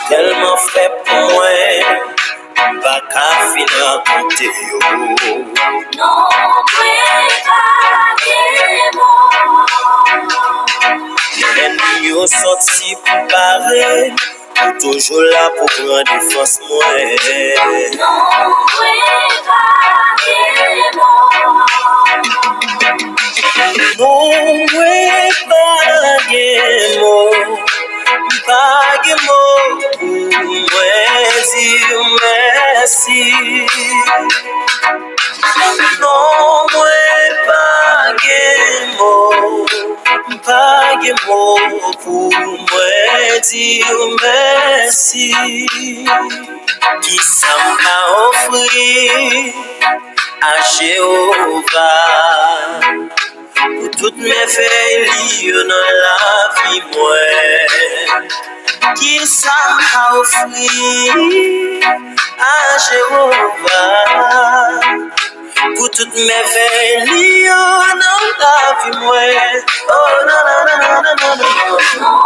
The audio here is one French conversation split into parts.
Tellement fait pour moi, pas qu'à finir compter yo. Non, L'ennemi yo sorti pour barrer, toujours là pour prendre défense moi. Non, pas mot pour moi dire merci. Non, pas mot pour moi dire merci. Qui ça m'a offert à Jéhovah pour toutes mes faits dans la vie moi. Qui ça m'a offert à Jéhovah pour toutes mes faits dans la vie moi. Oh non non non non non non non.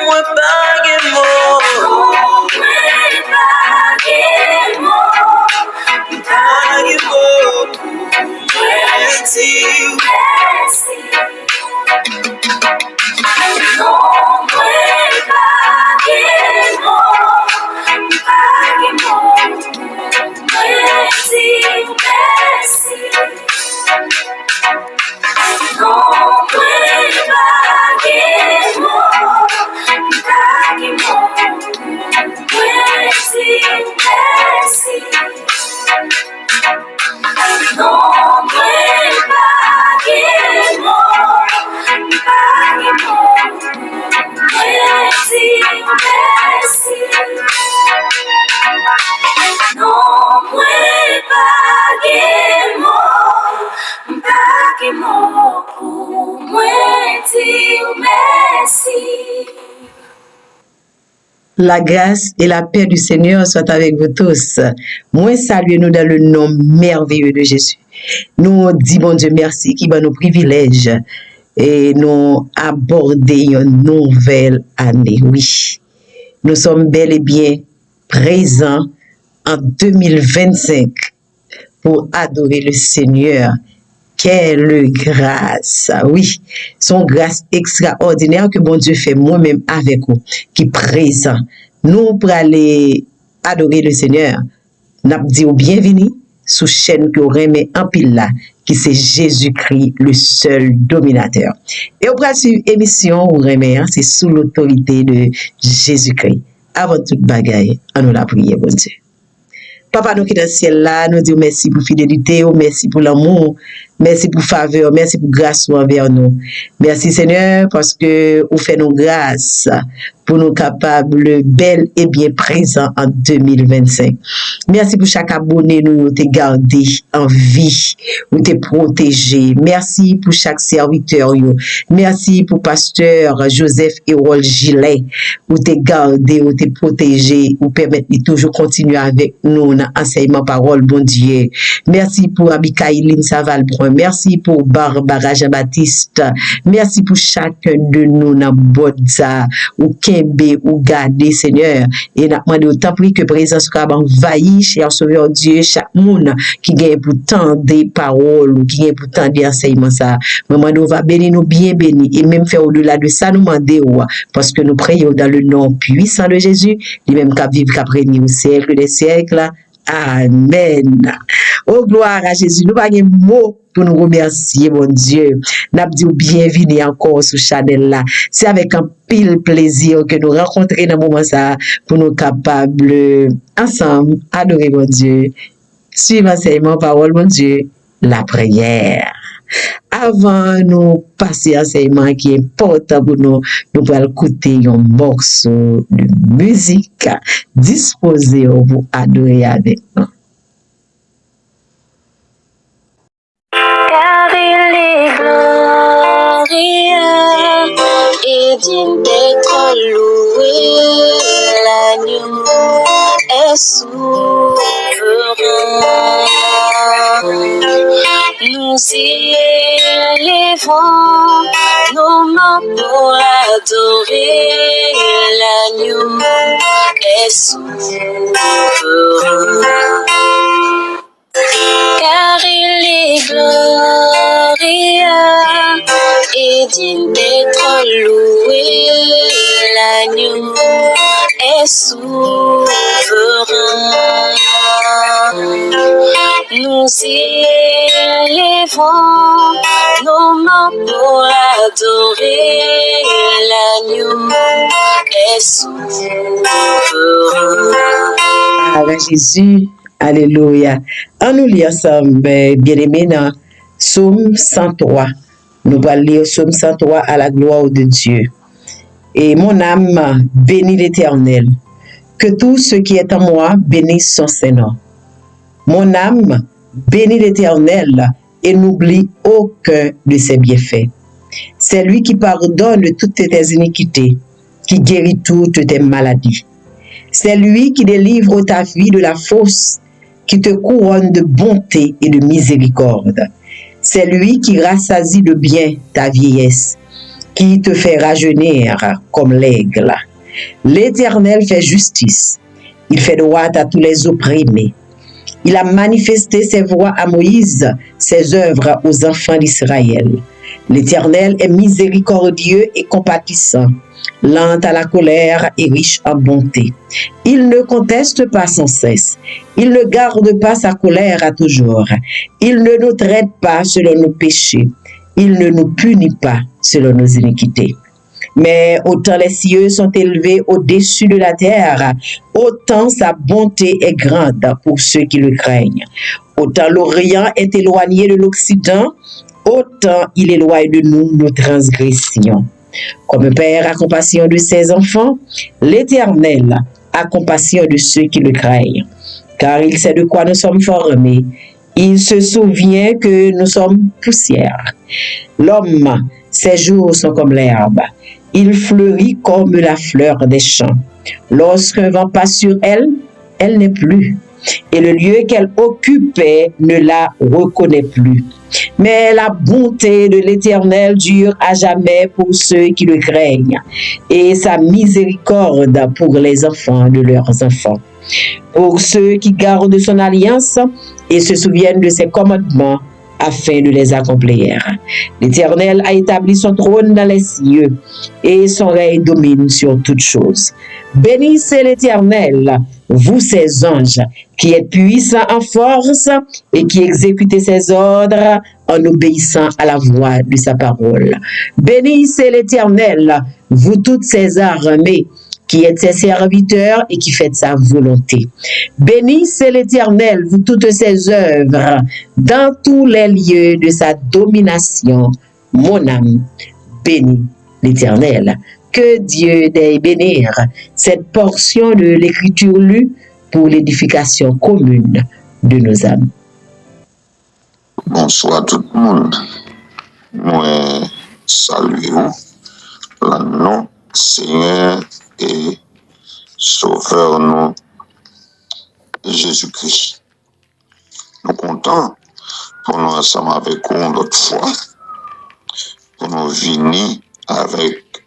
Moi pas mot. La grâce et la paix du Seigneur soient avec vous tous. Moi, saluez-nous dans le nom merveilleux de Jésus. Nous disons, bon Dieu, merci qui va nos privilèges et nous aborder une nouvelle année. Oui, nous sommes bel et bien présents en 2025 pour adorer le Seigneur. Quelle grâce, oui, son grâce extraordinaire que bon Dieu fait moi-même avec vous, qui est présent. Nous, pour aller adorer le Seigneur, nous disons bienvenue sous chaîne que vous remet en pile là, qui c'est Jésus-Christ, le seul dominateur. Et au suivre émission, vous remet, c'est sous l'autorité de Jésus-Christ. Avant toute bagaille, on nous la prière, bon Dieu. Papa, nous qui dans le ciel là, nous disons merci pour fidélité, merci pour l'amour, merci pour faveur, merci pour grâce envers nous. Merci Seigneur parce que vous faites nos grâces pour nous capables bel et bien présents en 2025. Merci pour chaque abonné nous t'es gardé en vie, ou t'es protégé. Merci pour chaque serviteur yo. Merci pour pasteur Joseph Hérol Gilet, ou t'es gardé, ou t'es protégé, ou permettre de toujours continuer avec nous dans enseignement parole bon Dieu. Merci pour Abikaïline Savalbrun. Merci pour Barbara Jean-Baptiste. Merci pour chacun de nous dans Bodza ou Kembe ou Gade Seigneur. Et n'a demandé autant pris que présence soit envahi, cher Sauveur Dieu, chaque monde qui gagne pour tant des paroles ou qui gagne pour tant d'enseignements ça. Maman nous va bénir nous bien bénir et même faire au-delà de ça nous demander parce que nous prions dans le nom puissant de Jésus, lui-même qui vivre qui régner au siècle des siècles. Amen. Oh, gloire à Jésus. Nous n'avons pas de mots pour nous remercier, mon Dieu. Nous avons dit bienvenue encore sur Chanel là. C'est avec un pile plaisir que nous rencontrons dans ce moment ça pour nous capables ensemble adorer mon Dieu. Suivre enseignement parole, mon Dieu, la prière. Avant nous passer enseignement qui est important pour nous, nous allons écouter un morceau de musique disposé pour adorer avec nous. Car il est glorieux et digne d'être loué, l'agneau est sous nous élevons nos mains pour adorer l'agneau est souverain. Car il est glorieux et digne d'être loué. L'agneau est souverain. Nous élevons nos mains pour adorer. L'agneau est souverain. Avec Jésus, alléluia. On nous lit ensemble, bien-aimés, dans Psaume 103. Nous allons lire Psaume 103 à la gloire de Dieu. Et mon âme bénit l'Éternel. Que tout ce qui est en moi bénisse son Saint-Nom. Mon âme bénit l'Éternel et n'oublie aucun de ses bienfaits. C'est lui qui pardonne toutes tes iniquités, qui guérit toutes tes maladies. C'est lui qui délivre ta vie de la fosse, qui te couronne de bonté et de miséricorde. C'est lui qui rassasie de bien ta vieillesse, qui te fait rajeunir comme l'aigle. L'Éternel fait justice. Il fait droit à tous les opprimés. Il a manifesté ses voies à Moïse, ses œuvres aux enfants d'Israël. L'Éternel est miséricordieux et compatissant, lent à la colère et riche en bonté. Il ne conteste pas sans cesse. Il ne garde pas sa colère à toujours. Il ne nous traite pas selon nos péchés. Il ne nous punit pas selon nos iniquités. Mais autant les cieux sont élevés au-dessus de la terre, autant sa bonté est grande pour ceux qui le craignent. Autant l'Orient est éloigné de l'Occident, autant il éloigne de nous nos transgressions. Comme un père a compassion de ses enfants, l'Éternel a compassion de ceux qui le craignent. Car il sait de quoi nous sommes formés. Il se souvient que nous sommes poussière. L'homme, ses jours sont comme l'herbe. Il fleurit comme la fleur des champs. Lorsqu'un vent passe sur elle, elle n'est plus. Et le lieu qu'elle occupait ne la reconnaît plus. Mais la bonté de l'Éternel dure à jamais pour ceux qui le craignent, et sa miséricorde pour les enfants de leurs enfants. Pour ceux qui gardent son alliance et se souviennent de ses commandements, afin de les accomplir. L'Éternel a établi son trône dans les cieux, et son règne domine sur toutes choses. Bénissez l'Éternel, vous ses anges, qui êtes puissants en force et qui exécutez ses ordres en obéissant à la voix de sa parole. Bénissez l'Éternel, vous toutes ses armées, qui êtes ses serviteurs et qui faites sa volonté. Bénissez l'Éternel, vous toutes ses œuvres, dans tous les lieux de sa domination. Mon âme bénit l'Éternel. Que Dieu daigne bénir cette portion de l'Écriture lue pour l'édification commune de nos âmes. Bonsoir tout le monde. Moi, saluez-vous. Le nom Seigneur et Sauveur nous, Jésus-Christ. Nous comptons pour nous ensemble avec vous l'autre fois, pour nous venir avec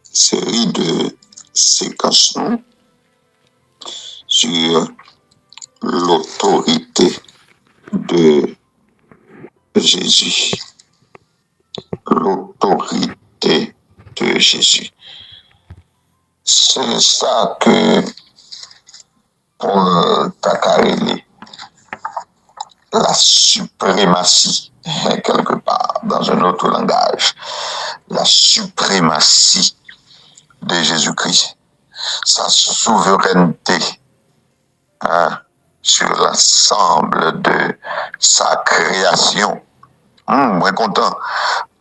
série de séquences sur l'autorité de Jésus. L'autorité de Jésus. C'est ça que Paul Takarele, la suprématie, quelque part, dans un autre langage, la suprématie de Jésus-Christ, sa souveraineté sur l'ensemble de sa création. Moi content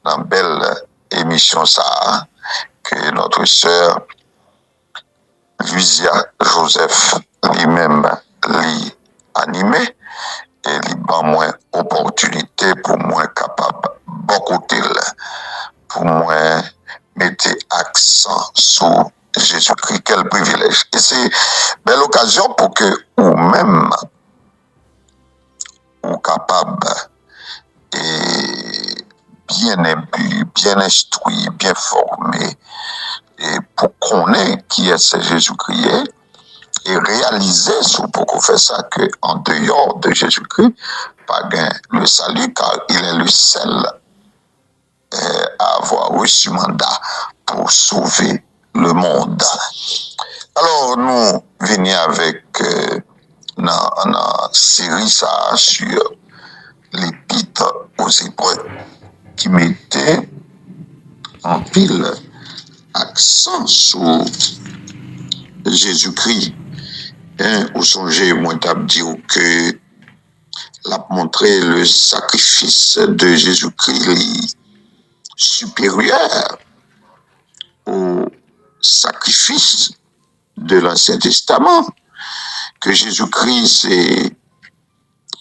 dans belle émission ça que notre sœur Luisia Joseph lui-même l'y animé et lui ban moins opportunité pour moi capable beaucoup pour moi mettre accent sur Jésus-Christ, quel privilège. Et c'est belle occasion pour que ou même ou capable et bien imbu, bien instruit, bien formé, et pour connaître qui est ce Jésus-Christ et réaliser sous pour faire ça que en dehors de Jésus-Christ, pas gain le salut car il est le seul à avoir reçu mandat pour sauver le monde. Alors nous venons avec une série ça sur l'épître aux Hébreux qui mettait en pile accent sur Jésus-Christ. Ou songez, moi, t'as dit que l'a montré le sacrifice de Jésus-Christ supérieur au sacrifice de l'Ancien Testament, que Jésus-Christ c'est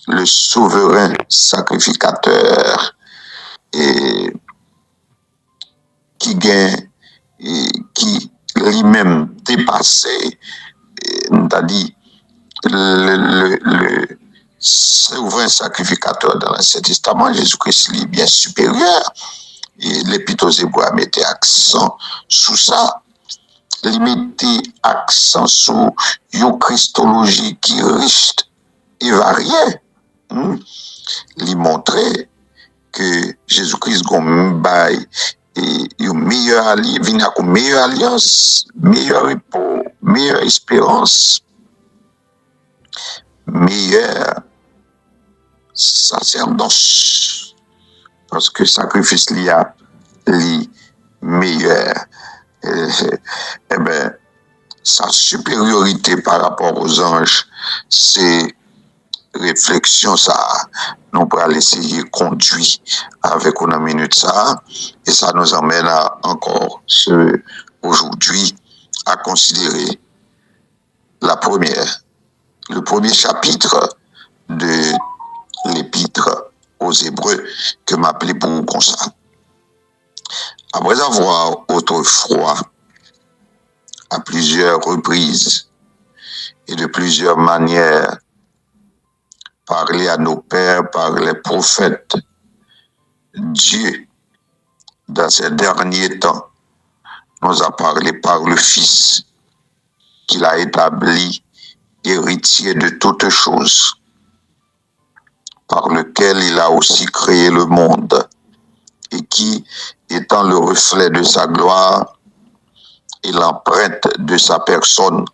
le souverain sacrificateur et qui gagne et qui lui-même dépassé, on t'a dit le souverain sacrificateur dans l'Ancien Testament, Jésus-Christ est bien supérieur. Et l'Épître aux Hébreux mettait accent sur ça. Il mettait accent sur une christologie qui est riche et variée. Il montrait que Jésus-Christ a une meilleure alliance, meilleur repos, meilleure espérance, meilleur sacerdoce, parce que sacrifice li a li meilleur. Eh bien, sa supériorité par rapport aux anges, c'est réflexion ça, nous pourrons essayer de conduire avec une minute ça, et ça nous emmène à encore aujourd'hui à considérer le premier chapitre de l'épître aux Hébreux que m'appelait pour comme ça. Après avoir autrefois, à plusieurs reprises et de plusieurs manières, parlé à nos pères par les prophètes, Dieu, dans ces derniers temps, nous a parlé par le Fils, qu'il a établi héritier de toutes choses, par lequel il a aussi créé le monde, et qui, étant le reflet de sa gloire et l'empreinte de sa personne,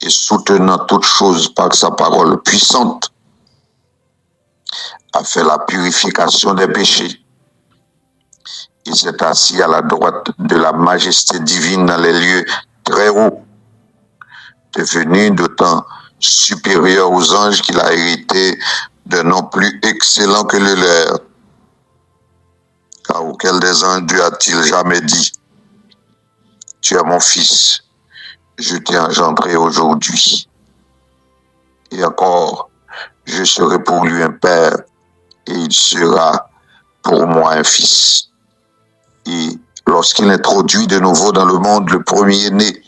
et soutenant toutes choses par sa parole puissante, a fait la purification des péchés. Il s'est assis à la droite de la majesté divine dans les lieux très hauts, devenu d'autant supérieur aux anges qu'il a hérité d'un nom plus excellent que le leur. Car auquel des anges Dieu a-t-il jamais dit, tu es mon fils, je t'ai engendré aujourd'hui. Et encore, je serai pour lui un père, et il sera pour moi un fils. Et lorsqu'il introduit de nouveau dans le monde le premier-né,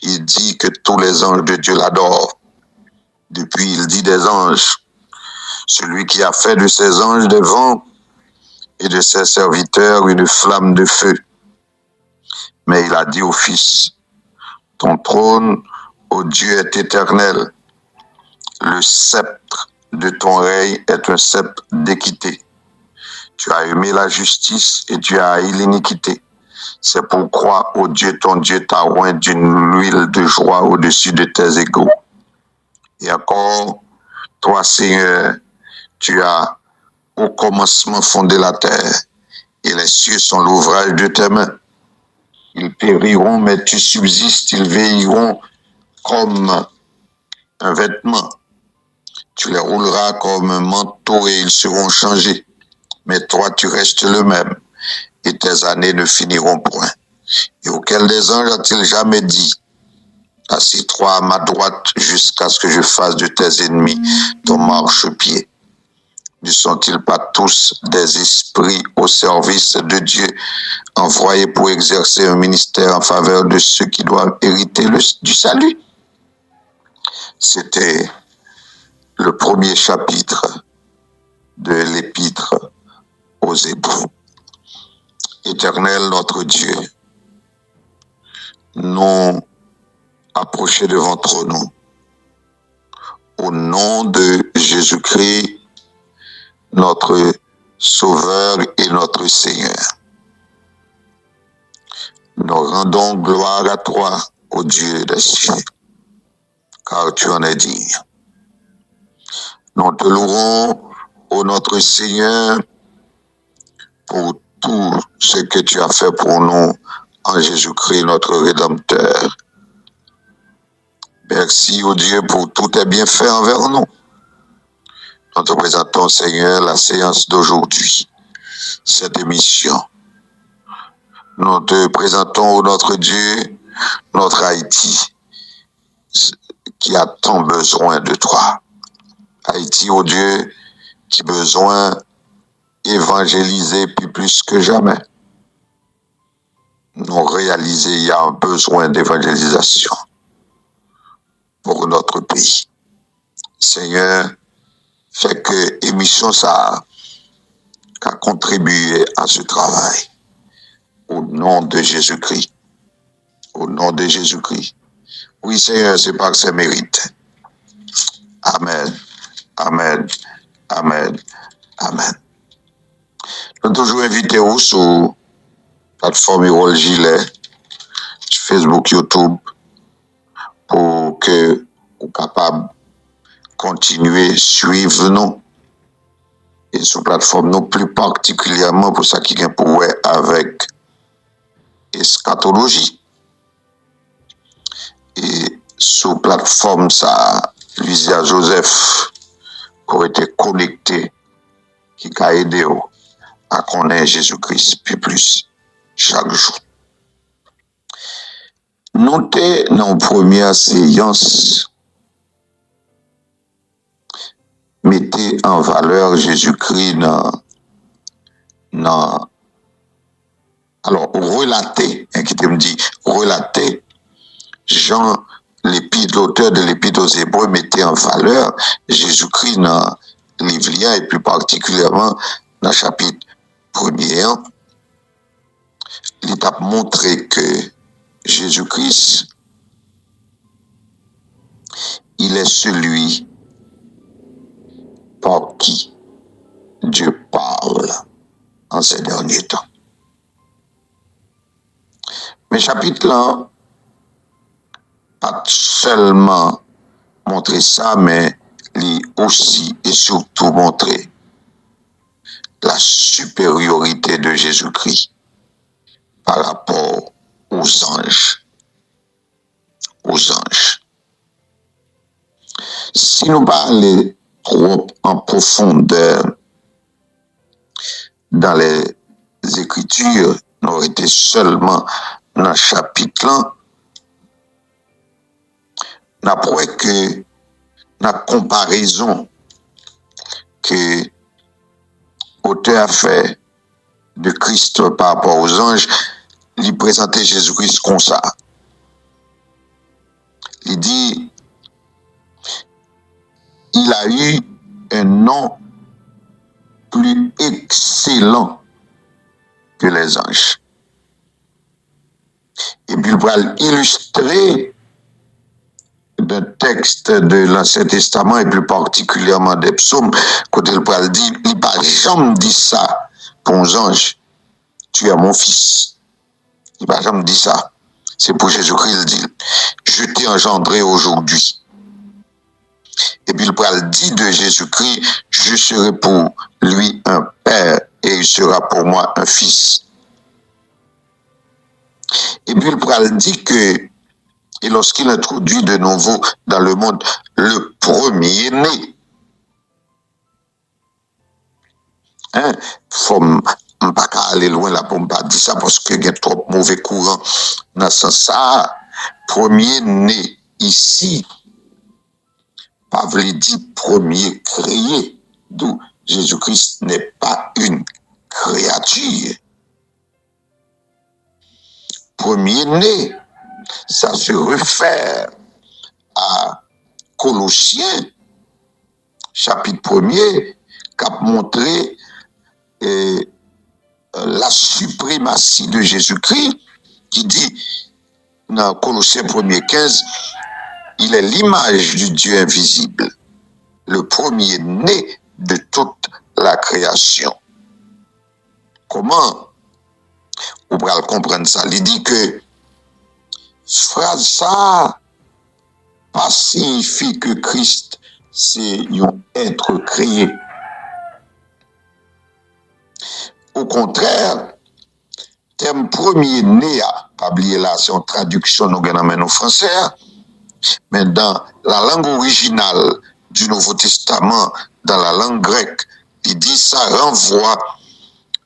il dit que tous les anges de Dieu l'adorent. Depuis, il dit des anges, celui qui a fait de ses anges des vents et de ses serviteurs une flamme de feu. Mais il a dit au Fils, ton trône, ô Dieu, est éternel. Le sceptre de ton règne est un sceptre d'équité. Tu as aimé la justice et tu as haï l'iniquité. C'est pourquoi, ô Dieu, ton Dieu t'a oint d'une huile de joie au-dessus de tes égaux. Et encore, toi, Seigneur, tu as au commencement fondé la terre, et les cieux sont l'ouvrage de tes mains. Ils périront, mais tu subsistes, ils vieilliront comme un vêtement. Tu les rouleras comme un manteau et ils seront changés. Mais toi, tu restes le même, et tes années ne finiront point. Et auquel des anges a-t-il jamais dit, assis-toi à ma droite jusqu'à ce que je fasse de tes ennemis ton marchepied? Ne sont-ils pas tous des esprits au service de Dieu, envoyés pour exercer un ministère en faveur de ceux qui doivent hériter du salut? C'était le premier chapitre de l'épître aux aux Hébreux. Éternel notre Dieu, nous approchons devant ton nom. Au nom de Jésus-Christ, notre Sauveur et notre Seigneur. Nous rendons gloire à toi, ô Dieu des cieux, car tu en es digne. Nous te louons, ô notre Seigneur, pour tout ce que tu as fait pour nous en Jésus-Christ, notre Rédempteur. Merci, ô Dieu, pour tous tes bienfaits envers nous. Nous te présentons, Seigneur, la séance d'aujourd'hui, cette émission. Nous te présentons, ô notre Dieu, notre Haïti, qui a tant besoin de toi. Haïti, ô Dieu, qui a besoin d'évangéliser plus que jamais. Nous réalisons qu'il y a un besoin d'évangélisation pour notre pays. Seigneur, fait que l'émission ça a contribué à ce travail. Au nom de Jésus-Christ. Au nom de Jésus-Christ. Oui, Seigneur, c'est par ses mérites. Amen. Amen. Amen. Amen. Nous sommes toujours invités sur la plateforme Irol Gilet, sur Facebook, YouTube, pour que vous soyez capables de continuer à suivre nous. Et sur la plateforme, nous plus particulièrement pour ça qui vient pour voir avec eschatologie. Et sur la plateforme, ça, Lysia Joseph, qui a été connecté, qui a aidé à connaître Jésus-Christ plus chaque jour. Nous sommes dans la première séance, mettez en valeur Jésus-Christ alors, relater, qui me dit, relater, Jean, l'auteur de l'Épître aux Hébreux, mettait en valeur Jésus-Christ dans le livre et plus particulièrement dans le chapitre 1er. Il a montré que Jésus-Christ, il est celui par qui Dieu parle en ces derniers temps. Mais chapitre là, pas seulement montrer ça, mais lui aussi et surtout montrer la supériorité de Jésus-Christ par rapport aux anges. Aux anges. Si nous parlons trop en profondeur dans les Écritures, nous aurions été seulement dans le chapitre là, n'a pas que la comparaison que l'auteur a fait de Christ par rapport aux anges, il présentait Jésus-Christ comme ça. Il dit, il a eu un nom plus excellent que les anges. Et puis il va illustrer d'un texte de l'Ancien Testament et plus particulièrement des psaumes, quand il va dire, il va jamais dire ça pour un ange. Tu es mon fils. Il va jamais dire ça. C'est pour Jésus-Christ, il dit, je t'ai engendré aujourd'hui. Et puis il va dire de Jésus-Christ, je serai pour lui un père et il sera pour moi un fils. Et puis il va dire que, et lorsqu'il introduit de nouveau dans le monde le premier-né, faut pas aller loin là pour pas dire ça parce qu'il y a trop mauvais courant dans ce sens ça. Premier-né ici, pas veut dire premier créé, d'où Jésus-Christ n'est pas une créature. Premier-né, ça se réfère à Colossiens, chapitre 1er, qui a montré la suprématie de Jésus-Christ, qui dit dans Colossiens 1er 15, il est l'image du Dieu invisible, le premier-né de toute la création. Comment on va comprendre ça? Il dit que phrase ça pas signifie que Christ c'est un être créé. Au contraire, terme premier-né, pas oublier là, c'est une traduction nous gagnons en français, mais dans la langue originale du Nouveau Testament, dans la langue grecque, il dit ça renvoie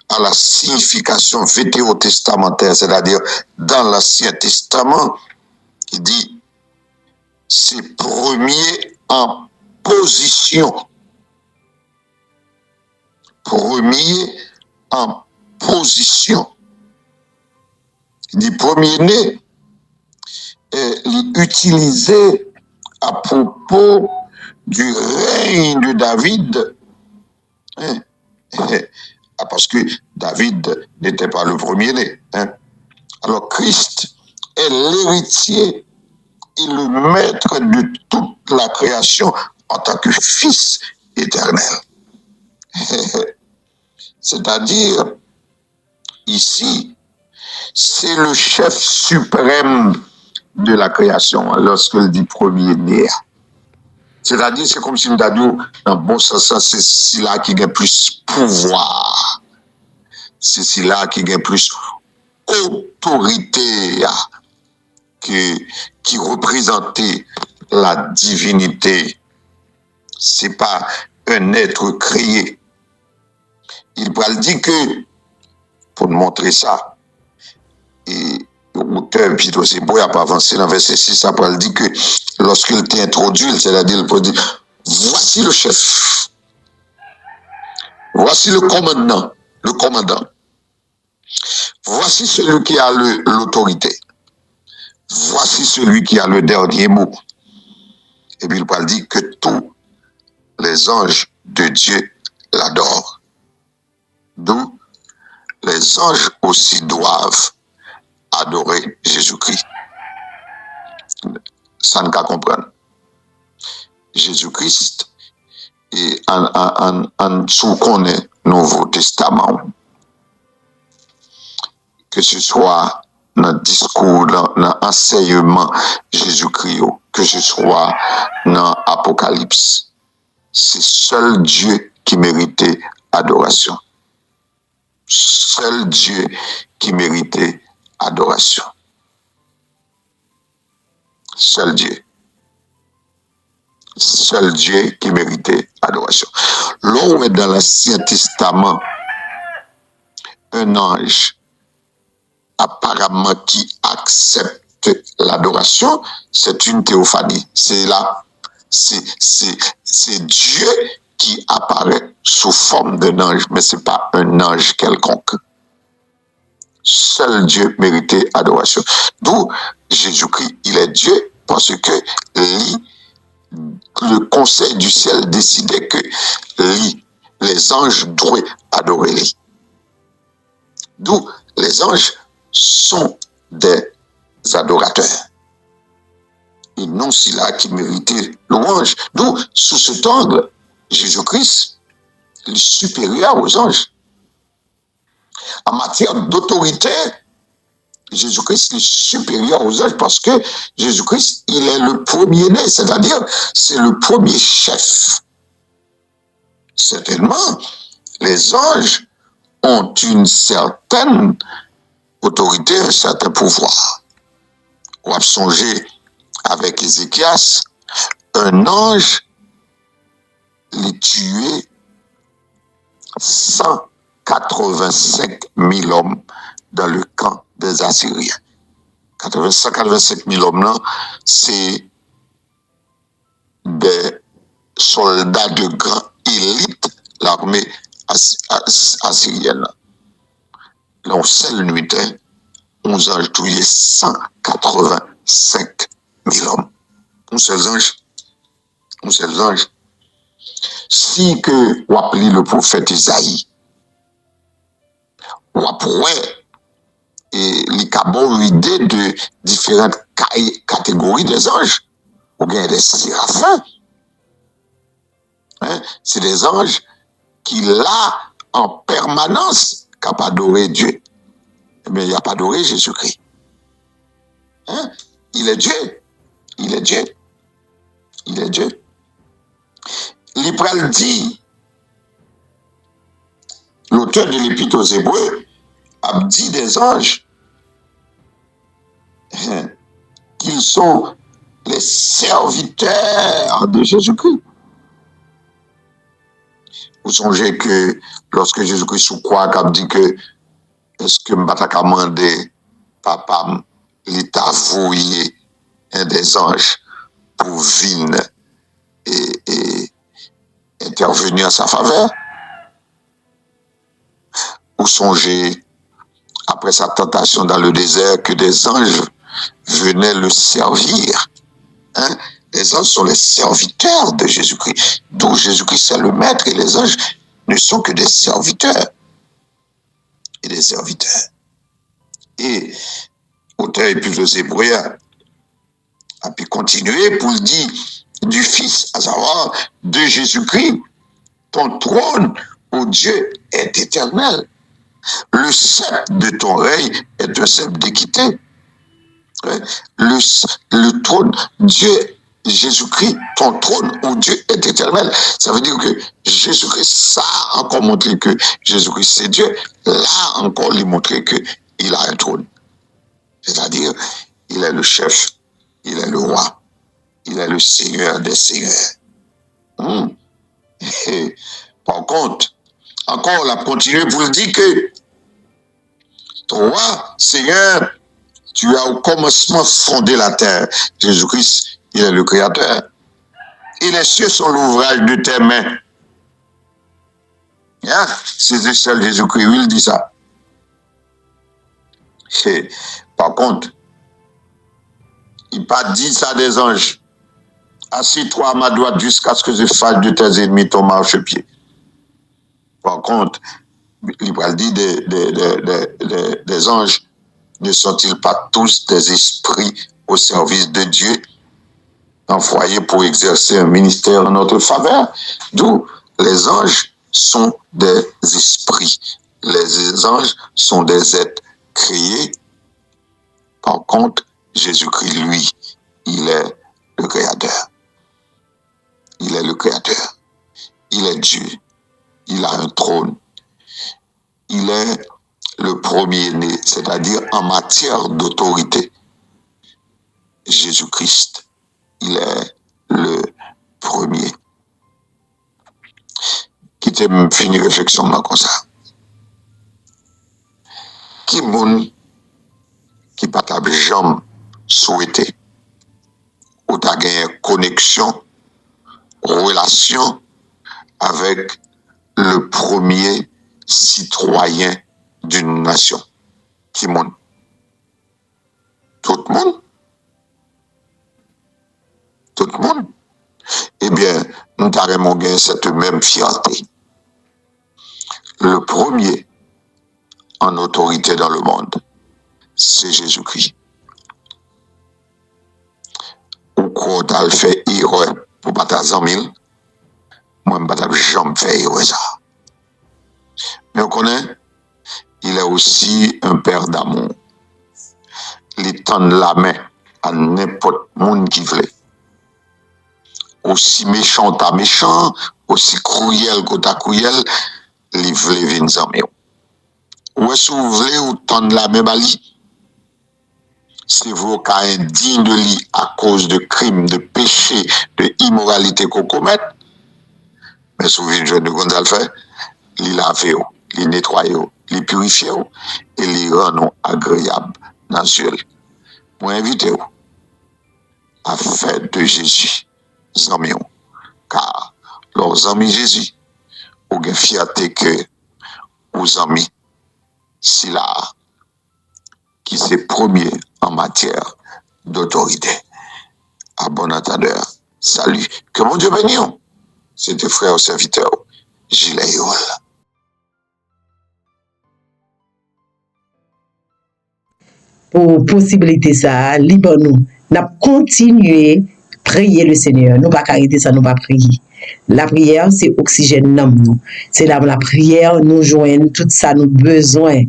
à la signification vétérotestamentaire, c'est-à-dire dans l'Ancien Testament, il dit c'est premier en position. Premier en position. Il dit premier-né, utilisé à propos du règne de David. Hein? Parce que David n'était pas le premier-né. Hein? Alors Christ est l'héritier et le maître de toute la création en tant que Fils éternel. C'est-à-dire, ici, c'est le chef suprême de la création lorsqu'il dit premier-né. C'est-à-dire, c'est comme si nous avions, dans bon sens, c'est celui-là qui a plus pouvoir. C'est celui-là qui a plus autorité, qui représentait la divinité. C'est pas un être créé. Il va le dire que, pour nous montrer ça, et l'auteur Pito Sebo n'a pas avancé dans verset 6, ça va le dire que lorsqu'il t'est introduit, c'est-à-dire il peut dire, voici le chef, voici le commandant, voici celui qui a l'autorité, voici celui qui a le dernier mot. Et puis il va le dire que tous les anges de Dieu l'adorent. D'où les anges aussi doivent adorer Jésus-Christ. Ça ne qu'à comprendre. Jésus-Christ, et en sous qu'on est Nouveau Testament, que ce soit dans le discours, dans l'enseignement Jésus-Christ, que ce soit dans l'Apocalypse, c'est seul Dieu qui méritait adoration. Seul Dieu qui méritait adoration. Seul Dieu. Seul Dieu qui méritait adoration. L'on est dans l'Ancien Testament un ange apparemment qui accepte l'adoration, c'est une théophanie. C'est là, c'est Dieu qui apparaît sous forme d'un ange, mais ce n'est pas un ange quelconque. Seul Dieu méritait adoration. D'où Jésus-Christ, il est Dieu, parce que le conseil du ciel décidait que les anges doivent adorer lui. D'où les anges sont des adorateurs. Et non celui-là qui méritait louange. D'où, sous cet angle, Jésus-Christ est supérieur aux anges. En matière d'autorité, Jésus-Christ est supérieur aux anges parce que Jésus-Christ, il est le premier-né, c'est-à-dire c'est le premier chef. Certainement, les anges ont une certaine autorité, un certain pouvoir. On va songer avec Ézéchias, un ange les tué 185 000 hommes dans le camp des Assyriens. 185 000 hommes là, c'est des soldats de grande élite, l'armée assyrienne. Là, on sait le nuit, 11 anges tués 185 000 hommes. Un seul ange. Si que on appelle le prophète Isaïe, ou après, et les cabons idée de différentes catégories des anges. Ou bien des séraphins. Hein? C'est des anges qui, là, en permanence, capent adorer Dieu. Mais il n'y a pas adoré Jésus-Christ. Hein? Il est Dieu. Il est Dieu. Il est Dieu. L'Ipral dit, l'auteur de l'Épître aux Hébreux, a dit des anges qu'ils sont les serviteurs de Jésus-Christ. Vous songez que lorsque Jésus-Christ sous croix, a dit que est-ce que m'bata commandé papa l'état vouillé des anges pour venir et intervenir en sa faveur? Vous songez après sa tentation dans le désert que des anges venaient le servir. Hein? Les anges sont les serviteurs de Jésus-Christ. D'où Jésus-Christ c'est le maître et les anges ne sont que des serviteurs. Et des serviteurs. Et l'auteur Épître aux Hébreux a pu continuer pour dire du Fils, à savoir de Jésus-Christ, ton trône, ô Dieu, est éternel. Le sceptre de ton règne est un sceptre d'équité. Le trône, Dieu, Jésus-Christ, ton trône, ô Dieu, est éternel. Ça veut dire que Jésus-Christ, ça a encore montré que Jésus-Christ, c'est Dieu. Là encore, il montré qu'il a un trône. C'est-à-dire, il est le chef, il est le roi, il est le Seigneur des seigneurs. Et, par contre, encore, on a continué pour le dire que toi, Seigneur, tu as au commencement fondé la terre. Jésus-Christ, il est le Créateur. Et les cieux sont l'ouvrage de tes mains. Yeah? C'est le seul Jésus-Christ, il dit ça. Et, par contre, il n'a pas dit ça des anges. Assis-toi à ma droite jusqu'à ce que je fasse de tes ennemis ton marchepied. Par contre, il va dire des anges, ne sont-ils pas tous des esprits au service de Dieu, envoyés pour exercer un ministère en notre faveur? D'où les anges sont des esprits. Les anges sont des êtres créés. Par contre, Jésus-Christ, lui, il est le Créateur. Il est le Créateur. Il est Dieu. Il a un trône. Il est le premier-né, c'est-à-dire en matière d'autorité. Jésus-Christ, il est le premier. Quittez me finir réflexion là comme ça. Qui moun qui pas ta jambe souhaité ou ta gagné connexion, relation avec le premier citoyen d'une nation. Qui monde? Tout le monde? Tout le monde? Eh bien, nous avons gagné cette même fierté. Le premier en autorité dans le monde, c'est Jésus-Christ. Ou quoi t'as fait erreur pour pas t'en mille? Moi, je ne vais jamais faire erreur ça. Mais on connaît, il est aussi un père d'amour. Il tend la main à n'importe monde qui veut. Aussi méchant ta méchant, aussi cruel que ta cruel, il veut venir en mieux. Ou est-ce que vous voulez ou tendre la main bali? C'est vos cas indignes de lui à cause de crimes, de péchés, de immoralité qu'on commet. Mais souvenez-vous de Gonzal fait, il lave, il nettoie, il purifie et il rend agréable dans le ciel. Moi, invitez-vous à faire de Jésus, amis, car leurs amis Jésus, ont une fierté que aux amis, c'est là qui c'est premier en matière d'autorité. À bon entendeur, salut. Que mon Dieu bénisse. C'était frère serviteur, Gilet Yol. pour possibilité ça, libre nous. N'a continuer prier le Seigneur. Nous pas arrêter ça, nous pas prier. La prière, c'est oxygène dans nous. C'est dans la prière, nous joignons tout ça, nous besoin.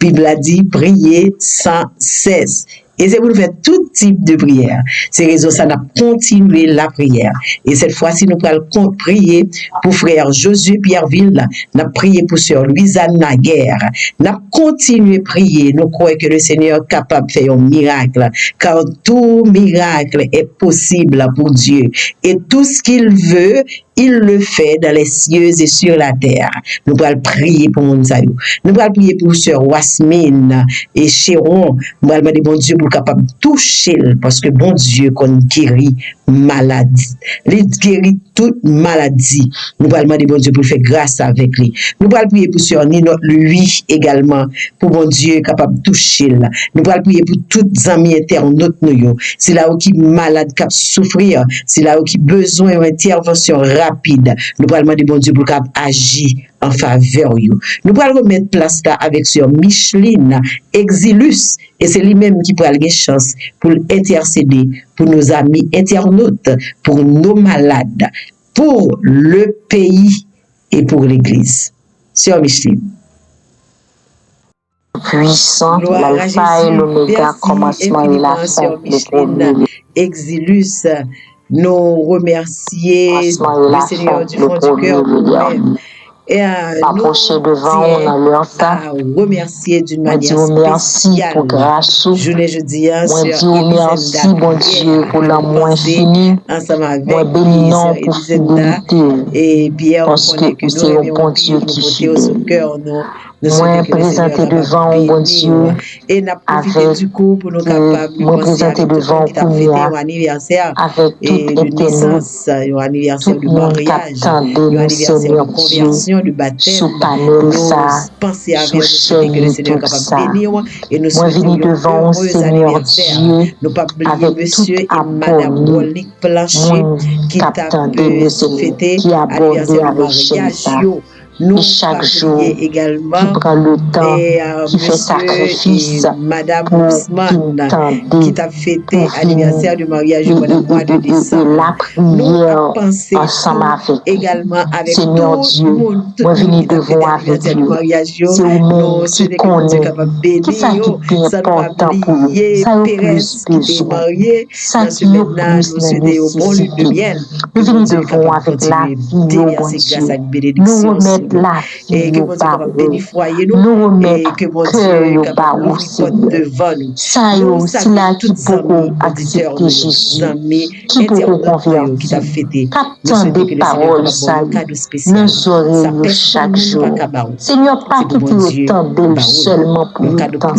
Bible a dit, prier sans cesse. Et c'est pour nous faire tout type de prière. C'est raison ça n'a continué la prière. Et cette fois-ci, nous allons prier pour frère Josué Pierreville, nous avons prié pour sœur Louisanne Naguère, nous avons continué à prier. Nous croyons que le Seigneur est capable de faire un miracle, car tout miracle est possible pour Dieu. Et tout ce qu'il veut, il le fait dans les cieux et sur la terre. Nous allons prier pour Mounsaïou. Nous allons prier pour sœur Wasmine et Chéron. Nous allons demander bon Dieu pour capable de toucher, parce que bon Dieu qu'on guérit maladie. Il guérit toute maladie. Nous allons demander bon Dieu pour faire grâce avec lui. Nous allons prier pour sœur Nino lui également, pour bon Dieu capable de toucher. Nous allons prier pour tous les amis internautes nous. C'est là où qui malade qui souffrir, c'est là où qui besoin d'intervention rapide. Nous allons demander bon Dieu pour capable agir en faveur de nous allons remettre place là avec sœur Micheline Exilus, et c'est lui-même qui pourra avoir chance pour intercéder pour nos amis internautes, pour nos malades, pour le pays et pour l'Église. Sœur Micheline. Puissant, l'alpha et l'oméga, commencement et la fin, le premier. Exilus, nous remercier le Seigneur du fond du cœur pour nous-mêmes. Et approcher devant on a leur temps. Remercier d'une manière merci spéciale. Pour grâce. Je dis merci bon Dieu pour l'amour infini. Ensemble avec moi bénis non pour fidélité. Et Pierre, parce que c'est un bon Dieu qui fidèle. Moi présenter devant bon Dieu et n'a profité du coup pour nous capables de présenter devant un anniversaire avec toute naissance, un anniversaire de mariage, un anniversaire de conversion, de baptême. Nous penser avec nous que le Seigneur est capable de bénir et nous souhaitons devant Seigneur Dieu. Nous pas oublier monsieur et madame Monique Plancher qui t'a fêté l'anniversaire de mariage. Nous chaque jour également qui prend le temps, qui fait sacrifice Madame Ousmane qui t'a fêté l'anniversaire du mariage au mois de décembre. La prière pensé ensemble avec également avec Seigneur Dieu. Moi venir devant avec Dieu. C'est vous-même qui connaît qui ça qui est important pour vous. Ça est plus besoin. Ça qui est plus nécessité. Nous venons devant avec la vie au bon Dieu. Nous remettre la vie au bas. Nous remettre cœur au bas au Seigneur. Ça y est aussi là qui pourront accepter Jésus, qui pourront convertir. Captant des paroles, ça nous oreilles chaque jour. Seigneur, pas quitter autant d'elle seulement pour autant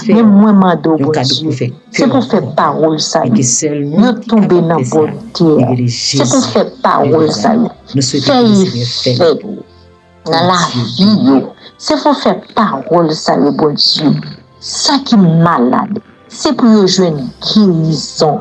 mais moi m'adore bon Dieu. C'est pour faire parole ça. Nous tomber dans bonne terre. C'est pour faire parole ça. Fait dans la vie, c'est pour faire parole ça le bon Dieu. Ça qui est malade, c'est pour rejoindre guérison.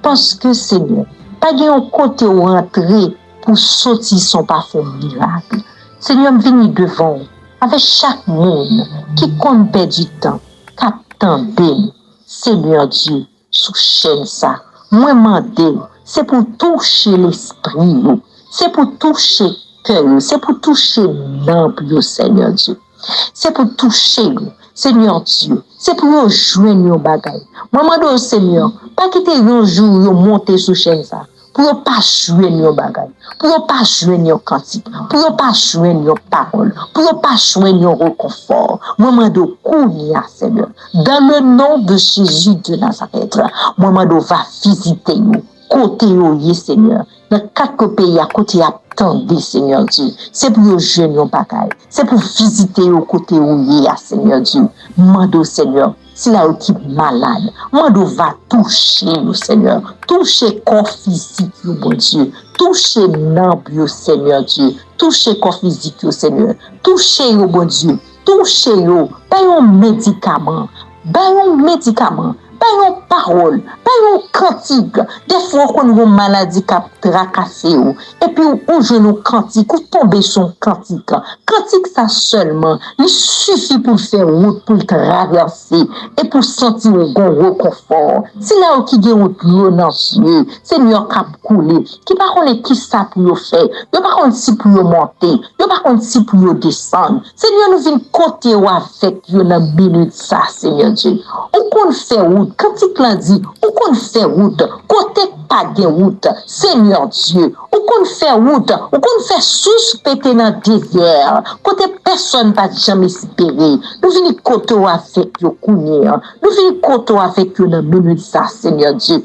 Parce que Seigneur, pas de côté où rentrer pour sortir son parfum miracle. Seigneur, venez devant avec chaque monde qui compte perdre du temps, qu'attendez, Seigneur Dieu, sous chaîne ça. Moi, mandé, c'est pour toucher l'esprit, c'est pour toucher cœur, c'est pour toucher l'âme, Seigneur Dieu. C'est pour toucher, Seigneur Dieu. C'est pour rejoindre nos bagailles. Moi, demande au Seigneur, pas quitter un jour, monter sous chaîne ça. Pour pas jouer nos bagailles, pour pas jouer nos cantiques, pour pas jouer nos paroles, pour pas jouer nos réconfort. Moi, demande au Kounia, Seigneur. Dans le nom de Jésus de Nazareth, moi, demande va visiter nous. Côté au Seigneur. Dans quatre pays à côté attendez, Seigneur Dieu. C'est pour rejoindre nos bagailles. C'est pour visiter au côté où Seigneur Dieu. Mando, Seigneur. Si là qui est malade, Mando va toucher, Seigneur. Toucher corps physique, mon Dieu. Toucher l'âme, Seigneur Dieu. Toucher corps physique, Seigneur. Toucher, mon Dieu. Toucher, pas un médicament. Pas un médicament. Pas une parole, pas une cantique. Des fois, on a une maladie qui a tracassé. Et puis, on joue une cantique, on tombe sur une cantique. Cantique ça seulement, il suffit pour faire route, pour traverser et pour sentir un bon reconfort. C'est là où qui gagne un l'eau dans les yeux. Seigneur cap couler. Qui par contre qui ça pour yo faire? Yo par contre si pour yo monter. Yo par contre si pour yo descendre. Seigneur nous vient côté ou avec yo dans minute ça Seigneur Dieu. On qu'on fait route. Cantique là dit, on qu'on fait route. Côté pas de route. Seigneur Dieu, on qu'on fait route. On qu'on fait sous péter dans désert. Côté personne pas jamais espérer. Nous venons côté ou avec yo kounia. Nous venons côté ou avec yo dans minute ça Seigneur Dieu.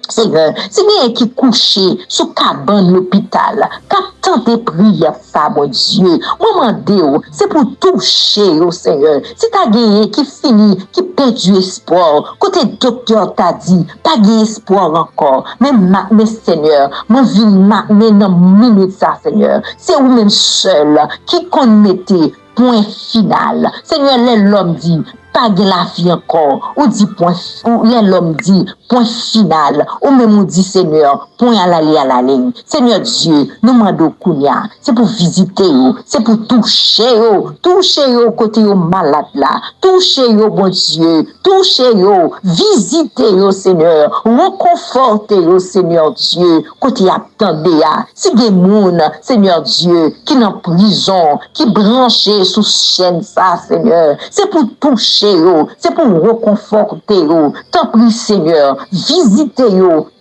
Seigneur, c'est bien qui couché sous cabane l'hôpital, captant des prières, ça, mon Dieu. Moi, mon c'est pour toucher, oh Seigneur. Si t'as gagné, qui finit, qui perd du espoir, côté docteur t'a dit, pas gagné espoir encore. Mais Seigneur, moi, je vis dans minute ça, Seigneur. C'est vous-même seul qui connaissez point final. Seigneur, l'homme dit, pas de la vie encore. Ou dit point, ou l'homme dit point final. Ou même on dit Seigneur, point à la ligne. Seigneur Dieu, nous demandons Kounia. C'est pour visiter vous, c'est pour toucher vous côté vous malade là. Toucher vous, bon Dieu. Toucher vous, visiter vous, Seigneur. Reconforter vous, Seigneur Dieu. Côté attendez à. Si des moun, Seigneur Dieu, qui est en prison, qui branché sous chaîne ça, Seigneur. C'est pour toucher c'est pour reconforter tant pis Seigneur, visiter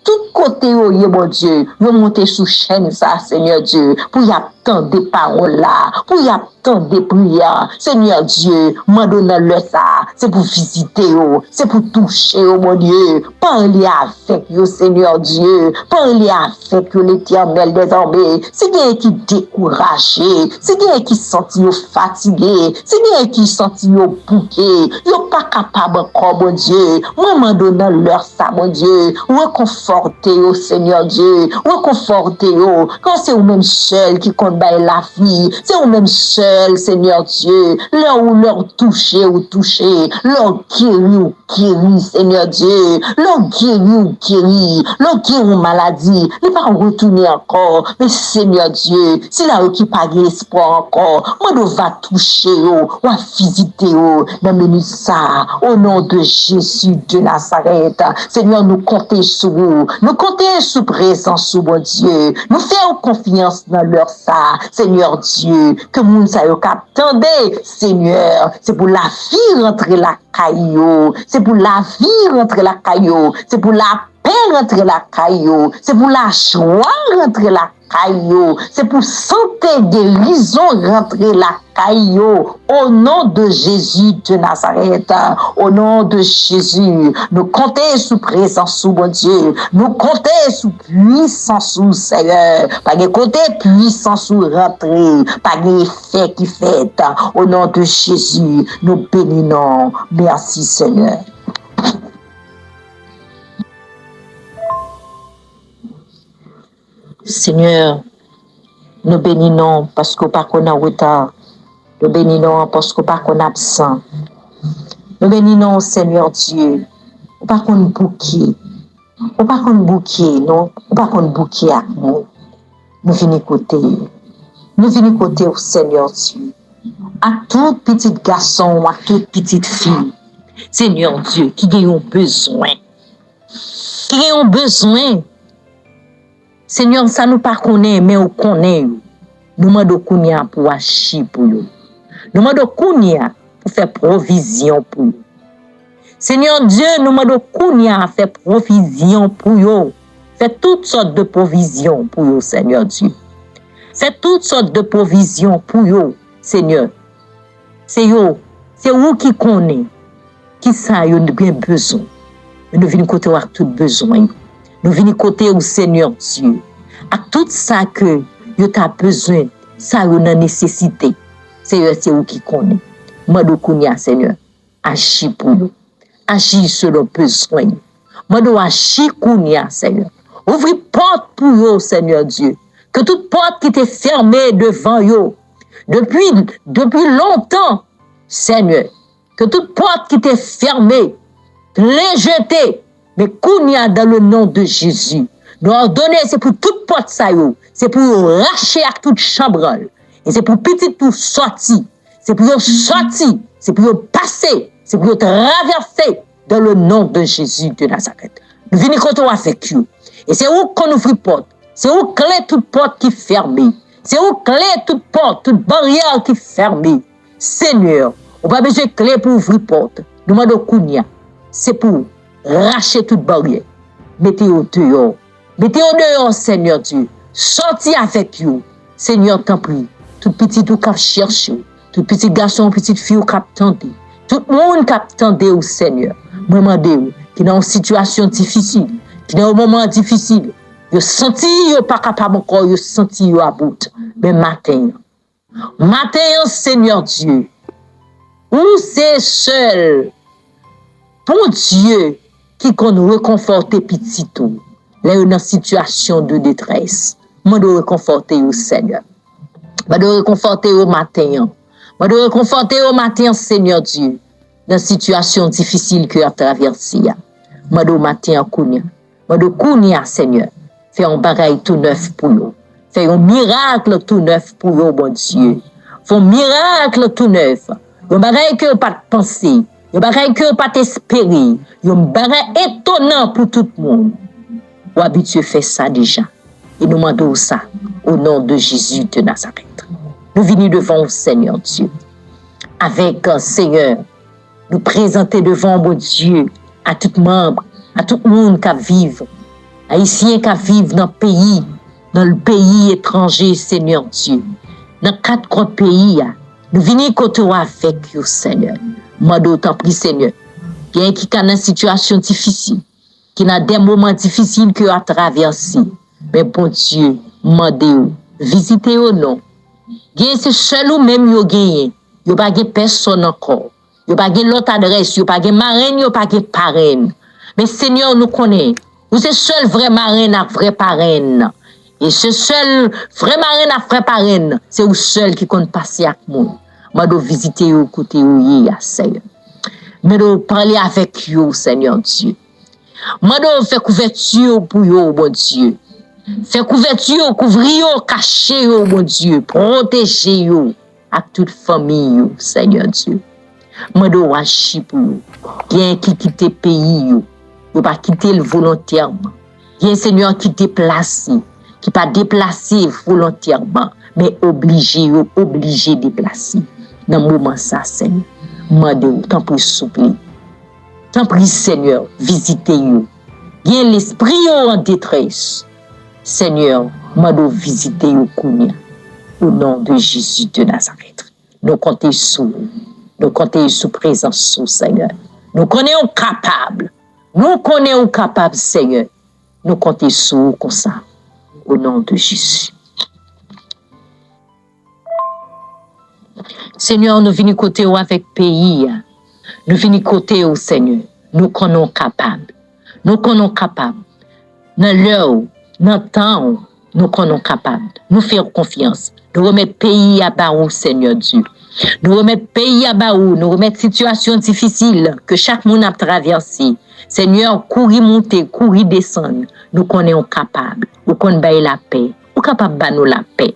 tout côté mon Dieu, vous montez sous chaîne ça Seigneur Dieu, pour y attendre des paroles là, pour y attendre des prières, Seigneur Dieu, m'en donne le ça, c'est pour visiter c'est pour toucher mon Dieu, parler avec Seigneur Dieu, parler avec l'Éternel des armées, c'est bien qui découragé, c'est bien qui senti fatigué, c'est bien qui senti bouqué, yo pas capable encore mon Dieu, moi m'en donne leur ça mon Dieu, reconforter au Seigneur Dieu, reconforter quand c'est vous-même seul qui compte la vie, c'est vous-même seul Seigneur Dieu, leur toucher ou toucher, leur guérir Seigneur Dieu, leur guérir maladie, ne pas retourner encore, mais Seigneur Dieu, c'est là où qui pas espoir encore, moi va toucher ou va visiter dans minute ça, au nom de Jésus de Nazareth, Seigneur nous comptons sur vous, nous comptons sous présence sous mon Dieu, nous faisons confiance dans leur ça, Seigneur Dieu, que moun sa yo attendez, Seigneur, c'est pour la vie rentrer la caillou, c'est pour la vie rentrer la caillou, c'est pour la paix rentrer la caillou, c'est pour la joie rentrer la caillou, c'est pour santé, guérison rentrer la caillou, au nom de Jésus de Nazareth, au nom de Jésus, nous comptons sous présence sous mon Dieu, nous comptons sous puissance sous Seigneur, pas de côté puissance sous rentrée, pas de effet qui fait, au nom de Jésus, nous bénissons, merci Seigneur. Seigneur, nous bénissons parce que pas qu'on a retard. Nous bénissons parce que pas qu'on absent. Nous bénissons Seigneur Dieu. Pas qu'on bouquet. Pas qu'on bouquet, non. Pas qu'on bouquet avec nous. Nous venons côté. Nous venons côté au Seigneur Dieu. À tout petit garçon, à toute petite fille. Seigneur Dieu, qui a un besoin. Qui a un besoin. Seigneur, ça nous pas connaît, mais on connaît. Nous demandons Kounia pour agir pour nous. Nous demandons Kounia pour faire provision pour nous. Seigneur Dieu, nous demandons Kounia faire provision pour nous. Faites toutes sortes de provisions pour nous, Seigneur Dieu. Faites toutes sortes de provisions pour nous, Seigneur. C'est vous qui connaissez, qui ça vous avez besoin. Nous venons côté avec tout besoin. Nous venons côté au Seigneur Dieu. À tout ça que vous avez besoin, ça vous a nécessité. Seigneur, c'est vous qui connaissez. Moi, je connais, Seigneur. Agis pour nous. Agis selon besoin. Moi, je agis pour nous, Seigneur. Ouvrez porte pour vous, Seigneur Dieu. Que toute porte qui était fermée devant vous, depuis longtemps, Seigneur, que toute porte qui était fermée, les jeter. Mais Kounia dans le nom de Jésus, nous ordonnons, c'est pour toute porte ça, c'est pour racher à toute chambre Et c'est pour petit tout sortir. C'est pour sortir. C'est pour passer. C'est pour traverser dans le nom de Jésus de Nazareth. Nous venons contre avec vous. Et c'est où qu'on ouvre porte. C'est où clé toute porte qui est fermée. C'est où clé toute porte, toute barrière qui est fermée. Seigneur, on n'a pas besoin de clé pour ouvrir porte. Nous demandons Kounia. C'est pour racher toute barrière. Mettez-vous dehors. Mettez-vous dehors, Seigneur Dieu. Sortez avec vous. Seigneur, t'en prie. Tout petit ou cap cherche. Tout petit garçon, petite fille ou cap tente. Tout le monde cap tente au Seigneur. Moi, demandez-vous qui est dans une situation difficile, qui est dans un moment difficile. Vous senti, vous pas capable encore, vous senti, vous à bout. Mais matin, Seigneur Dieu, où c'est seul, pour Dieu, qui qu'on réconforte petit tout, là, dans une situation de détresse. Moi, de réconforter au Seigneur. Moi, de réconforter au matin. Moi, de réconforter au matin, Seigneur Dieu, dans une situation difficile que a traversé. Moi, de matin, Kounia. Moi, de Kounia, Seigneur. Fais un bagage tout neuf pour nous. Fais un miracle tout neuf pour nous, bon Dieu. Fais un miracle tout neuf. Un bagage que vous pas penser. Un bagage que vous pas espérer. Un bagage étonnant pour tout le monde. Ou habitué faire ça déjà. Et nous demandons ça au nom de Jésus de Nazareth. Nous venons devant le Seigneur Dieu. Avec Seigneur, nous présenter devant mon Dieu à tout membre, à tout le monde qui vit. Haïtiens qui vivent dans le pays étranger, Seigneur Dieu. Dans 4 grands pays, nous venons côtoyer avec vous, Seigneur. Moi, d'autant prie, Seigneur. Bien qui est dans une situation difficile, qui a des moments difficiles que à traverser. Mais bon Dieu, demandez-vous, visitez-vous, non. Bien, c'est seul ou même vous gagnez. Vous n'avez pas personne encore. Vous n'avez pas l'autre adresse, vous n'avez pas marraine, vous n'avez pas parraine. Mais Seigneur, nous connaissons. Vous êtes seul vrai marraine à vrai parraine. Et ce seul vrai marraine à vrai parraine, c'est vous seul qui compte passer avec moi. Moi, je visiter au côté où Seigneur. Mais je parler avec vous, Seigneur Dieu. Moi, je fais couverture pour vous, mon Dieu. Fais couverture, couvrir, cacher, mon Dieu. Protéger vous, à toute famille, Seigneur Dieu. Moi, je suis pour vous. Bien qui quitte le pays, vous pas quitter le volontairement. Bien Seigneur qui déplace, qui pas déplacer volontairement, mais obligé de déplacer. Dans le moment ça, Seigneur, demandez-vous, tant pis souple. Tant pis Seigneur, visitez-vous. Bien l'esprit en détresse. Seigneur, demandez-vous visitez-vous au nom de Jésus de Nazareth. Nous comptons sous présence sous Seigneur. Nous connaissons capables. Nous connaissons capables, Seigneur. Nous comptons sur comme ça. Au nom de Jésus. Seigneur, nous venons côté avec pays. Nous venons côté au Seigneur. Nous connaissons capables. Nous connaissons capables. Dans l'heure, dans le temps, nous connaissons capables. Nous faisons confiance. Nous remettons pays à bas au Seigneur Dieu. Nous remettons pays à bas, nous remettons situation difficile que chaque monde a traversé. Seigneur, courir monter, courir descendre. Nous connaissons capables. Nous connaissons la paix. Nous sommes capables de nous la paix.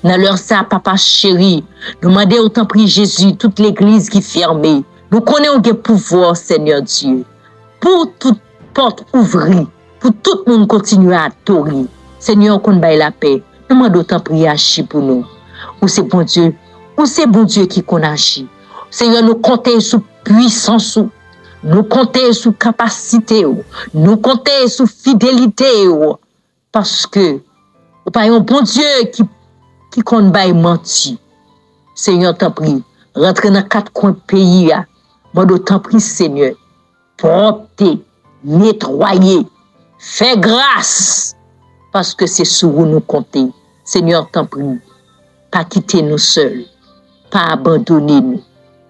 Dans leur ça, papa chéri, nous demandons autant prie Jésus, toute l'église qui est fermée. Nous connaissons le pouvoir, Seigneur Dieu. Pour toute porte ouvrie, pour tout le monde continuer à adorer. Seigneur, qu'on baille la paix. Nous demandons autant prier agir pour nous. Où c'est bon Dieu? Où c'est bon Dieu qui qu'on agit? Seigneur, nous comptons sous puissance, nous comptons sous capacité, nous comptons sous fidélité, parce que nous pas un bon Dieu qui qu'on baille menti. Seigneur, t'en prie, rentre dans 4 coins de pays, moi t'en prie, Seigneur, propter, nettoyer, fais grâce, parce que c'est sur vous nous comptons. Seigneur, t'en prie, pas quitter nous seuls, pas abandonner nous.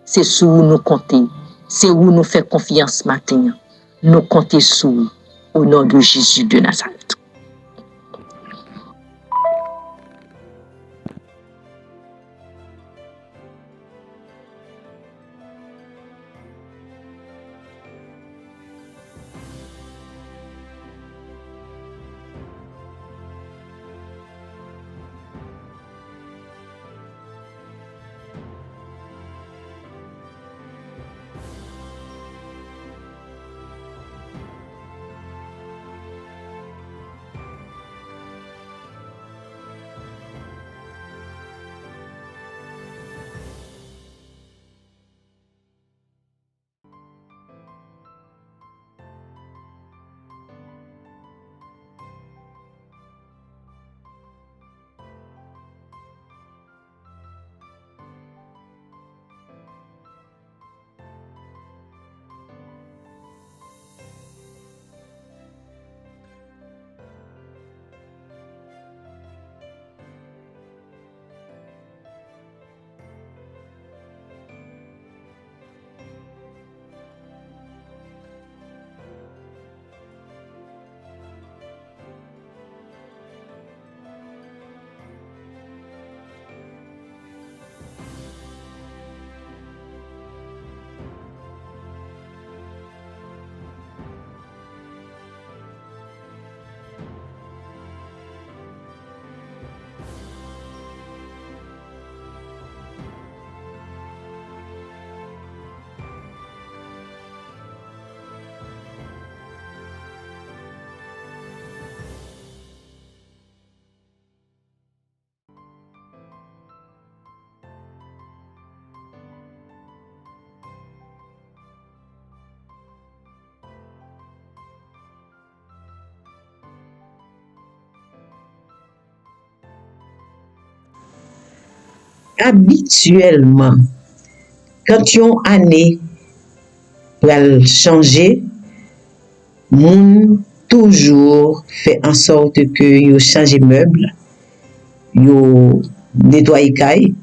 C'est sur vous nous comptons. C'est où nous fait confiance matin. Nous comptons sur vous, au nom de Jésus de Nazareth. habituellement, quand une année va changer, moun toujours fait en sorte que yo change meuble, yo nettoyer caille.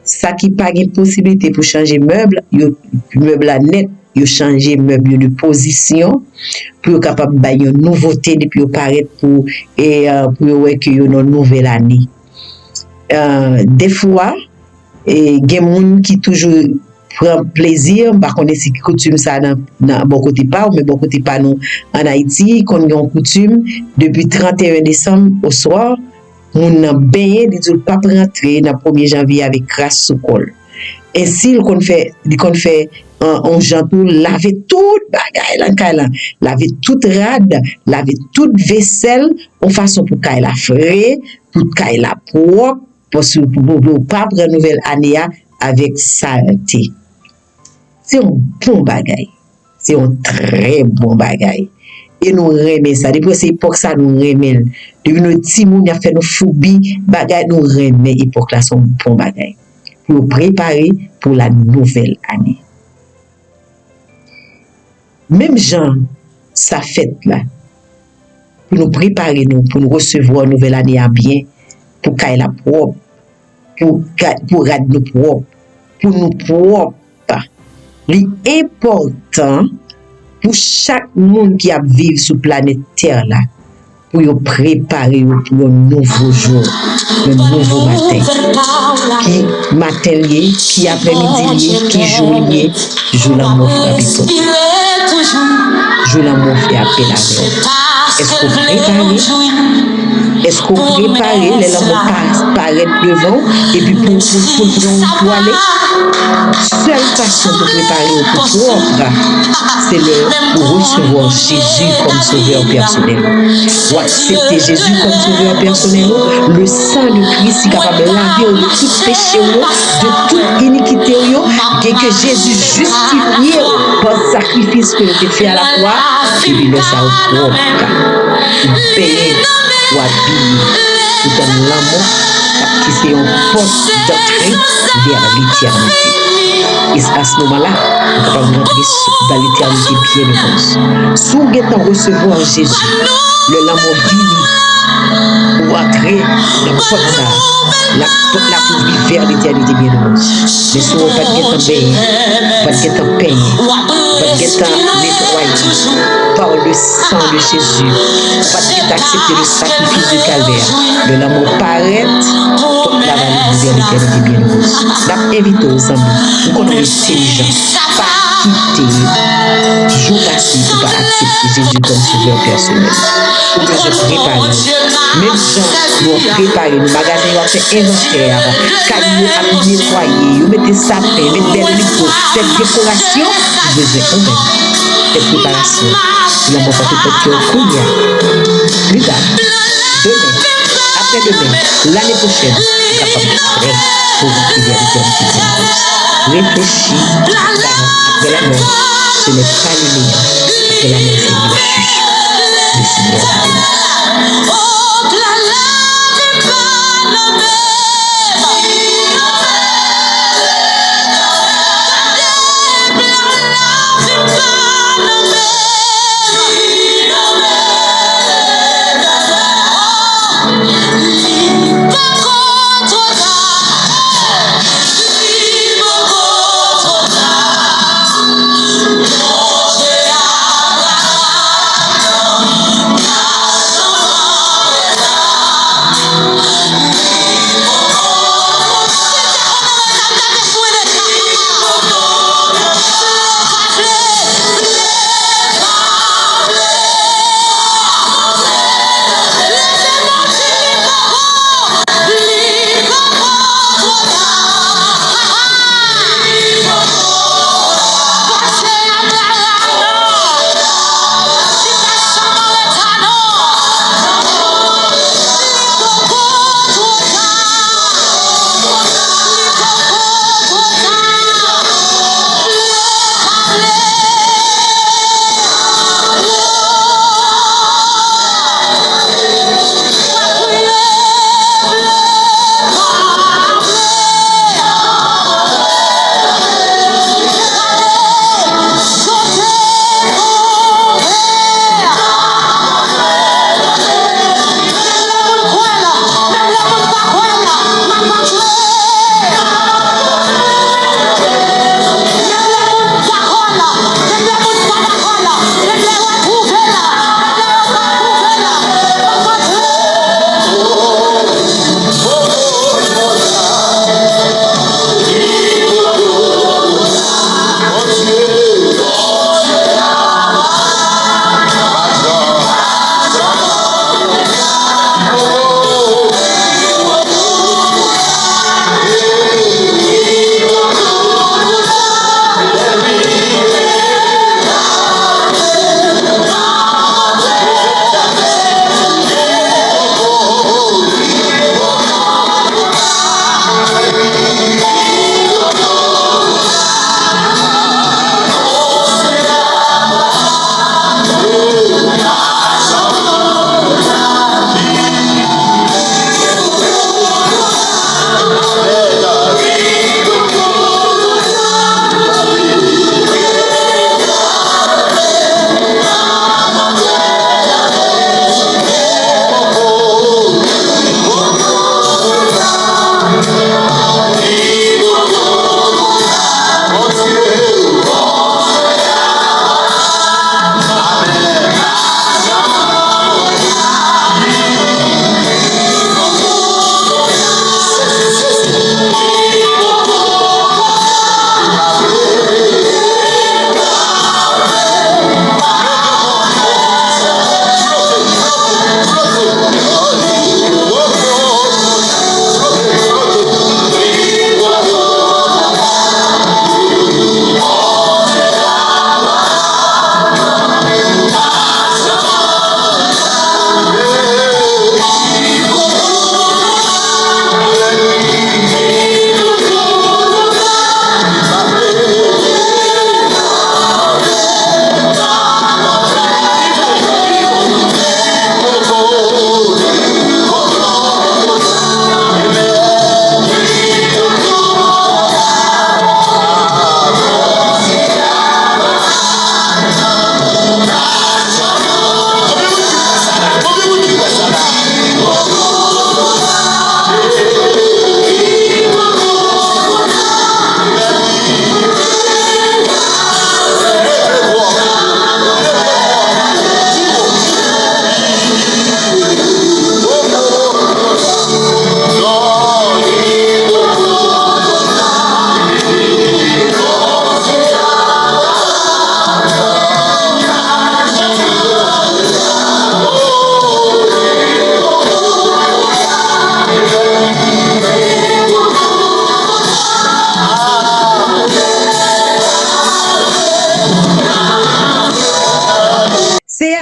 Ça qui pas une possibilité pour changer meuble, yo meuble la net, yo changer meuble de position pour capable ba une nouveauté depuis yo paraître pour ouais que yo une nouvelle année. Des fois gen moun qui toujours prend plaisir, par contre si coutume ça dans bon côté pas, mais bon côté pas nous en Haïti, qu'on a une coutume depuis 31 décembre au soir, moun nan baigné, dit tout pas rentrer dans 1er janvier avec crasse sous col. Et s'il qu'on fait on jantou laver toute bagaille là, laver toute rade, laver toute vaisselle en façon pour kay la frais, pour kay la propre, pour pas prendre nouvelle année avec saleté. C'est un bon bagaille. C'est un très bon bagaille. Et nous remet ça. Depuis cette époque, ça nous remet. Depuis nos petits moun, y a fait nos phobie, bagaille, nous remet époque là, son bon bagaille. Pour nous préparer pour la nouvelle année. Même gens, ça fait là. Pour nous préparer, pour nous recevoir une nouvelle année à bien, pour qu'elle la propre, pour rad nous propre, pour nous propre. L'important pour chaque monde qui a vécu sur la planète Terre là, pour nous préparer pour un nouveau jour, un nouveau matin. Qui matin lié, qui après-midi lié, qui jour lié, jour l'amour frapito. Jour l'amour fait appel à l'air. Est-ce qu'on prépare? Est-ce qu'on prépare les l'amour paraître devant et puis pour aller? Seule façon de préparer au propre, c'est pour recevoir Jésus comme sauveur personnel. Ou accepter Jésus comme sauveur personnel, le sang de Christ est capable de laver de tout péché, de toute iniquité, et que Jésus justifie par le sacrifice que tu fait à la croix, et puis le ça au propre, pour payer, pour habiller, pour donner l'amour, qui c'est une porte d'entrée vers l'éternité. Et à ce moment-là, on est capable de rentrer dans l'éternité bien heureuse. Si vous êtes recevoir Jésus, le l'amour béni, ou entrer dans la porte ça, la pour vivre vers l'éternité bien heureuse. Mais si vous pas de baigner, pas de peigner, pas de nettoyer par le sang de Jésus, pas d'accepter le sacrifice du calvaire, de l'amour paraître, toute la valise vers l'éternité bien heureuse. J'invite aux amis, nous connaissons intelligents, pas quitter, toujours assis pour pas accepter Jésus comme sauveur personnel. Pour que je prépare, même gens nous préparer, le magasin va faire inventaire, caillou à nettoyer, vous mettez sapin, mettez des lipots, cette décoration, vous devez quand même cette préparation. Il a pas fait pour que vous plus tard, demain, après-demain, l'année prochaine, capable de prêt pour vivre l'éternité. Réfléchis, après la mort, ce n'est pas le meilleur. Après la mort, c'est le juge. Le Seigneur est béni.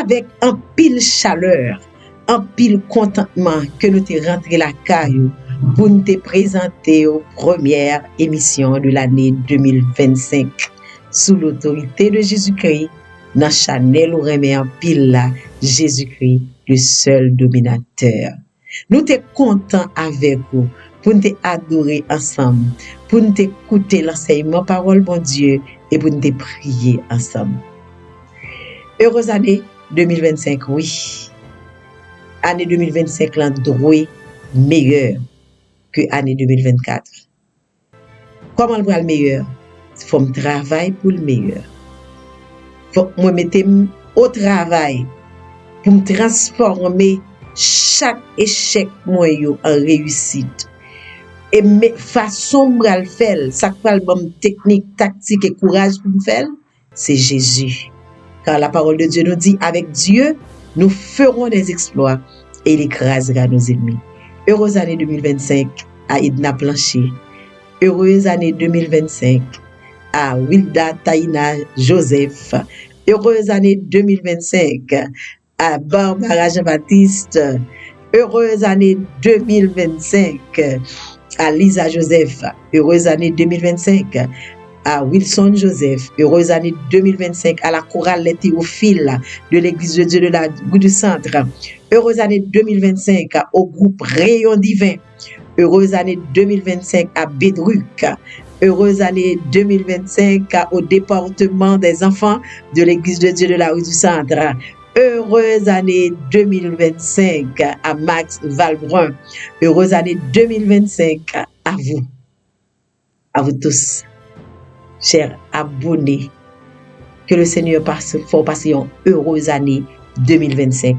avec un pile chaleur, un pile contentement que nous te rentré la caillou pour nous te présenter aux premières émissions de l'année 2025 sous l'autorité de Jésus-Christ dans Chanel ou remet en pile là Jésus-Christ le seul dominateur. Nous te contents avec vous pour nous te adorer ensemble, pour nous écouter l'enseignement parole bon Dieu et pour nous te prier ensemble. Heureuse année 2025, oui. Année 2025 l'an droit meilleur que année 2024. Comment le meilleur? Faut me travailler pour le meilleur. Faut me mettre au travail pour me transformer chaque échec moi en réussite. Et mes façon de le faire, ça quoi bonne technique, tactique et courage pour me faire, c'est Jésus. Car la parole de Dieu nous dit, avec Dieu, nous ferons des exploits et il écrasera nos ennemis. Heureuse année 2025 à Edna Plancher. Heureuse année 2025 à Wilda Taïna Joseph. Heureuse année 2025 à Barbara Jean-Baptiste. Heureuse année 2025 à Lisa Joseph. Heureuse année 2025 à Wilson Joseph. Heureuse année 2025 à la chorale Les Théophiles de l'Église de Dieu de la Goutte du Centre. Heureuse année 2025 au groupe Rayon Divin. Heureuse année 2025 à Bédruc. Heureuse année 2025 au département des enfants de l'Église de Dieu de la Goutte du Centre. Heureuse année 2025 à Max Valbrun. Heureuse année 2025 à vous tous, chers abonnés. Que le Seigneur fasse passer une heureuse année 2025.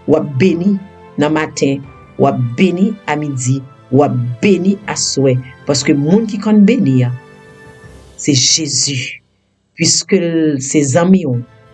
Ou béni dans le matin, ou béni à midi, ou béni à soir. Parce que le monde qui compte béni, c'est Jésus. Puisque c'est amis,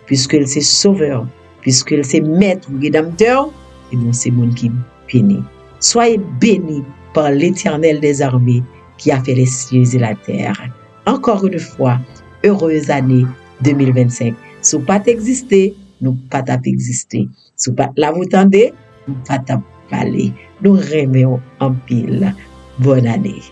puisque c'est sauveur, puisque c'est maître ou rédempteur, et bon, c'est le monde qui béni. Soyez bénis par l'Éternel des armées qui a fait les cieux et la terre. Encore une fois, heureuse année 2025. Si vous pas exister, nous pas exister. Si vous pas là vous tendez, nous pas parler. Nous remercions en pile. Bonne année.